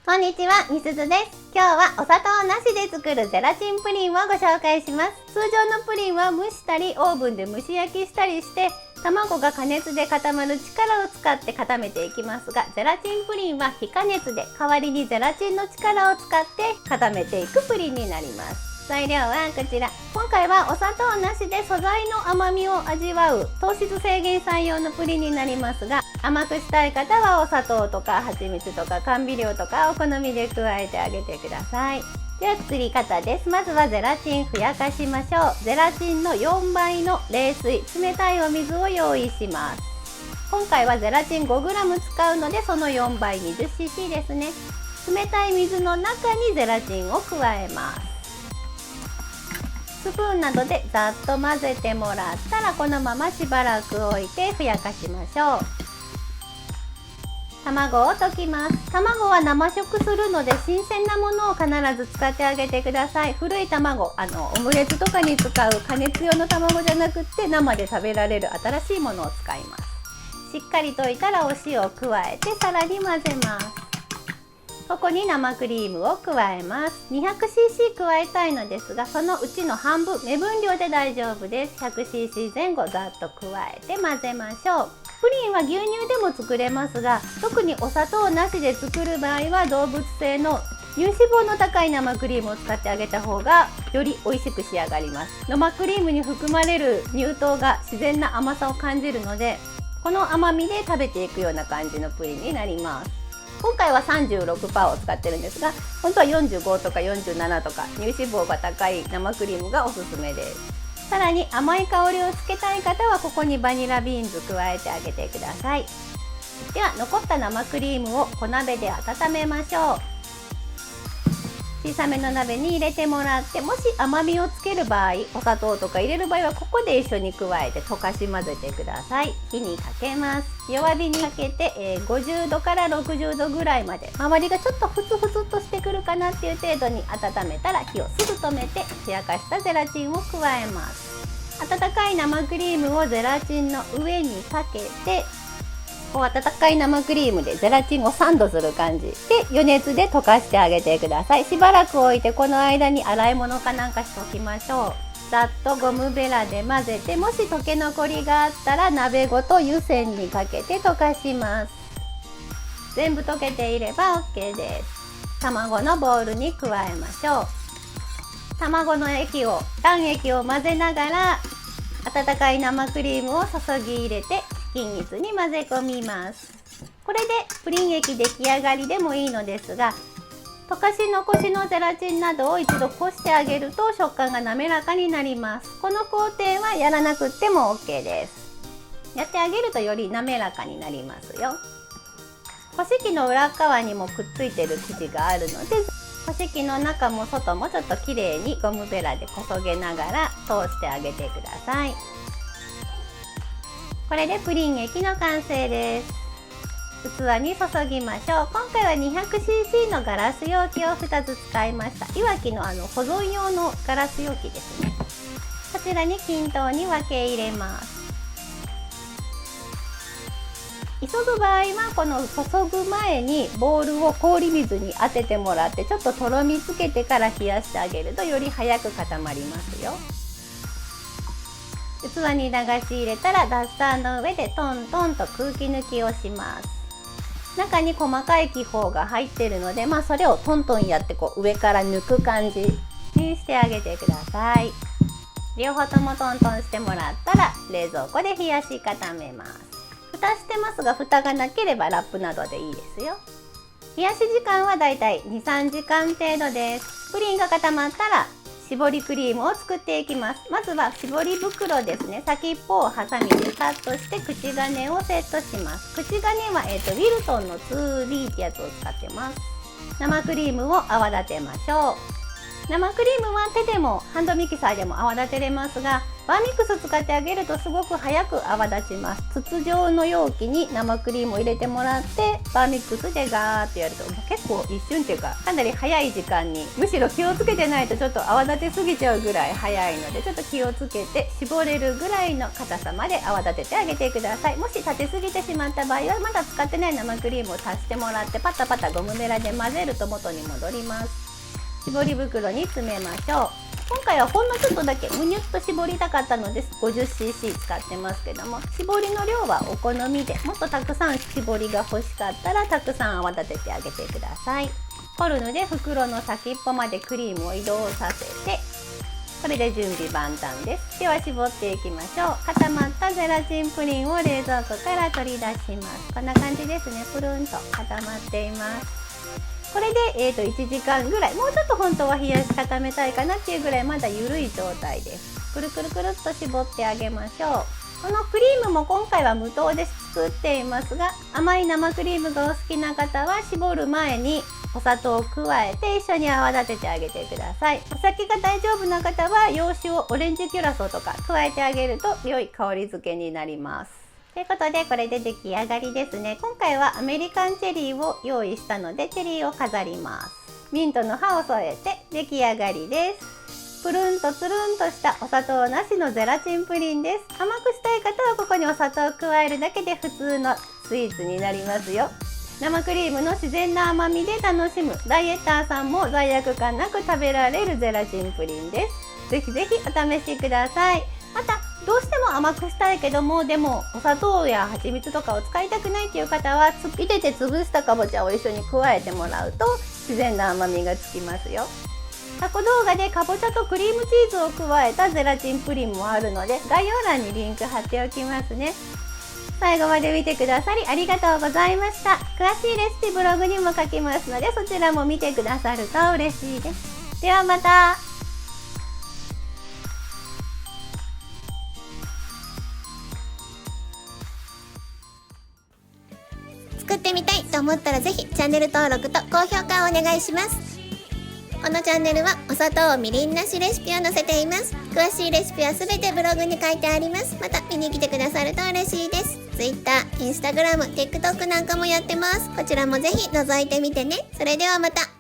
こんにちは、みすずです。今日はお砂糖なしで作るゼラチンプリンをご紹介します。通常のプリンは蒸したりオーブンで蒸し焼きしたりして卵が加熱で固まる力を使って固めていきますが、ゼラチンプリンは非加熱で代わりにゼラチンの力を使って固めていくプリンになります。材料はこちら。今回はお砂糖なしで素材の甘みを味わう糖質制限採用のプリンになりますが、甘くしたい方はお砂糖とか蜂蜜とか甘味料とかお好みで加えてあげてください。では作り方です。まずはゼラチンふやかしましょう。ゼラチンの4倍の冷水、冷たいお水を用意します。今回はゼラチン 5g 使うのでその4倍 20cc ですね。冷たい水の中にゼラチンを加えます。スプーンなどでざっと混ぜてもらったらこのまましばらく置いてふやかしましょう。卵を溶きます。卵は生食するので新鮮なものを必ず使ってあげてください。古い卵、オムレツとかに使う加熱用の卵じゃなくって生で食べられる新しいものを使います。しっかり溶いたらお塩を加えてさらに混ぜます。ここに生クリームを加えます。 200cc 加えたいのですが、そのうちの半分、目分量で大丈夫です。 100cc 前後ざっと加えて混ぜましょう。プリンは牛乳でも作れますが、特にお砂糖なしで作る場合は動物性の乳脂肪の高い生クリームを使ってあげた方がより美味しく仕上がります。生クリームに含まれる乳糖が自然な甘さを感じるので、この甘みで食べていくような感じのプリンになります。今回は 36% を使ってるんですが、本当は45とか47とか乳脂肪が高い生クリームがおすすめです。さらに甘い香りをつけたい方はここにバニラビーンズ加えてあげてください。では残った生クリームを小鍋で温めましょう。小さめの鍋に入れてもらって、もし甘みをつける場合、お砂糖とか入れる場合はここで一緒に加えて溶かし混ぜてください。火にかけます。弱火にかけて、50度から60度ぐらいまで、周りがちょっとふつふつっとしてくるかなっていう程度に温めたら火をすぐ止めて、ふやかしたゼラチンを加えます。温かい生クリームをゼラチンの上にかけて、温かい生クリームでゼラチンをサンドする感じで余熱で溶かしてあげてください。しばらく置いてこの間に洗い物かなんかしておきましょう。ざっとゴムベラで混ぜて、もし溶け残りがあったら鍋ごと湯煎にかけて溶かします。全部溶けていれば OK です。卵のボウルに加えましょう。卵の卵液を混ぜながら温かい生クリームを注ぎ入れて均一に混ぜ込みます。これでプリン液出来上がりでもいいのですが、溶かし残しのゼラチンなどを一度こしてあげると食感が滑らかになります。この工程はやらなくても OK です。やってあげるとより滑らかになりますよ。干し器の裏側にもくっついてる生地があるので、干し器の中も外もちょっときれいにゴムベラでこそげながら通してあげてください。これでプリン液の完成です。器に注ぎましょう。今回は 200cc のガラス容器を2つ使いました。いわきの保存用のガラス容器ですね。こちらに均等に分け入れます。急ぐ場合はこの注ぐ前にボウルを氷水に当ててもらって、ちょっととろみつけてから冷やしてあげるとより早く固まりますよ。器に流し入れたらダスターの上でトントンと空気抜きをします。中に細かい気泡が入っているので、それをトントンやって上から抜く感じにしてあげてください。両方ともトントンしてもらったら冷蔵庫で冷やし固めます。蓋してますが、蓋がなければラップなどでいいですよ。冷やし時間はだいたい 2,3 時間程度です。プリンが固まったら絞りクリームを作っていきます。まずは絞り袋ですね。先っぽをハサミでカットして口金をセットします。口金は、ウィルトンの 2B ってやつを使ってます。生クリームを泡立てましょう。生クリームは手でもハンドミキサーでも泡立てれますが、バーミックス使ってあげるとすごく早く泡立ちます。筒状の容器に生クリームを入れてもらって、バーミックスでガーってやるともう結構一瞬っていうかかなり早い時間に、むしろ気をつけてないとちょっと泡立てすぎちゃうぐらい早いので、ちょっと気をつけて絞れるぐらいの硬さまで泡立ててあげてください。もし立てすぎてしまった場合はまだ使ってない生クリームを足してもらって、パタパタゴムベラで混ぜると元に戻ります。絞り袋に詰めましょう。今回はほんのちょっとだけむにゅっと絞りたかったので 50cc 使ってますけども、絞りの量はお好みで、もっとたくさん絞りが欲しかったらたくさん泡立ててあげてください。コルヌで袋の先っぽまでクリームを移動させて、これで準備万端です。では絞っていきましょう。固まったゼラチンプリンを冷蔵庫から取り出します。こんな感じですね。プルンと固まっています。これで、1時間ぐらい、もうちょっと本当は冷やし固めたいかなっていうぐらいまだ緩い状態です。くるくるくるっと絞ってあげましょう。このクリームも今回は無糖で作っていますが、甘い生クリームがお好きな方は絞る前にお砂糖を加えて一緒に泡立ててあげてください。お酒が大丈夫な方は洋酒をオレンジキュラソーとか加えてあげると良い香り付けになります。ということでこれで出来上がりですね。今回はアメリカンチェリーを用意したのでチェリーを飾ります。ミントの葉を添えて出来上がりです。プルンとつるんとしたお砂糖なしのゼラチンプリンです。甘くしたい方はここにお砂糖を加えるだけで普通のスイーツになりますよ。生クリームの自然な甘みで楽しむ、ダイエッターさんも罪悪感なく食べられるゼラチンプリンです。ぜひぜひお試しください。またどうしても甘くしたいけども、でもお砂糖や蜂蜜とかを使いたくないっていう方は、茹でて潰したかぼちゃを一緒に加えてもらうと自然な甘みがつきますよ。過去動画でかぼちゃとクリームチーズを加えたゼラチンプリンもあるので、概要欄にリンク貼っておきますね。最後まで見てくださりありがとうございました。詳しいレシピブログにも書きますので、そちらも見てくださると嬉しいです。ではまた。作ってみたいと思ったらぜひチャンネル登録と高評価をお願いします。このチャンネルはお砂糖みりんなしレシピを載せています。詳しいレシピはすべてブログに書いてあります。また見に来てくださると嬉しいです。Twitter、Instagram、TikTok なんかもやってます。こちらもぜひ覗いてみてね。それではまた。